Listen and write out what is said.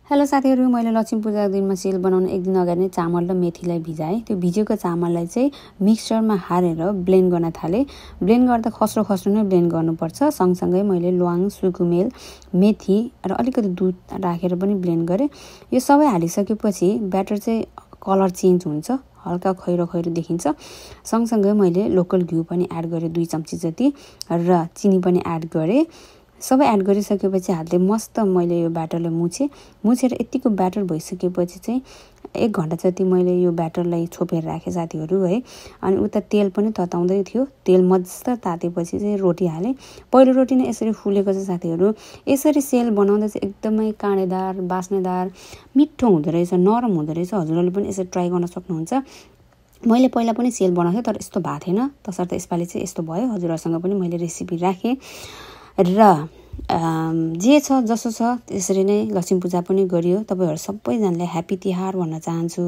Hello साथीहरु, मैले लक्ष्मी पूजाको दिनमा सेल बनाउन एक दिन अगाडि नै चामल र मेथीलाई भिजाएँ। त्यो भिजेको चामललाई चाहिँ मिक्सचरमा हालेर ब्लेन्ड गर्न थालेँ। ब्लेन्ड गर्दा खस्रो खस्रो नै ब्लेन्ड गर्नुपर्छ। सँगसँगै मैले ल्वाङ, सुकुमेल, मेथी र अलिकति दुध राखेर पनि ब्लेन्ड गरेँ। यो सबै हालिसकेपछि ब्याटर चाहिँ कलर चेन्ज हुन्छ, हल्का खैरो खैरो देखिन्छ। सँगसँगै मैले लोकल घिउ पनि एड गरेँ 2 चम्ची जति र चिनी पनि एड गरेँ। सबै एड गरिसकेपछि हातले मस्त मैले यो ब्याटरलाई मुछेर यतिको ब्याटर भइसकेपछि चाहिँ 1 घण्टा जति मैले यो ब्याटरलाई छोपेर राखेँ साथीहरु है। अनि उता तेल पनि तताउँदै थियो। तेल मज्जा तातेपछि चाहिँ रोटी हालेँ। पहिलो रोटी नै यसरी फुलेको छ साथीहरु। यसरी सेल बनाउँदा चाहिँ एकदमै काँडेदार, बास्नेदार, मिठो हुँदो रहेछ, नरम हुँदो रहेछ। हजुरहरूले पनि यसरी ट्राई गर्न सक्नुहुन्छ। मैले पहिला पनि सेल बनाएको थिएँ तर यस्तो भएको थिएन। तसर्थ यसपालि चाहिँ यस्तो भयो। हजुरहरूसँग पनि मैले रेसिपी राखेँ र जे छ जसो छ त्यसरी नै लक्ष्मी पूजा पनि गरियो। तपाईहरु सबैजनालाई ह्यापी तिहार भन्न चाहन्छु।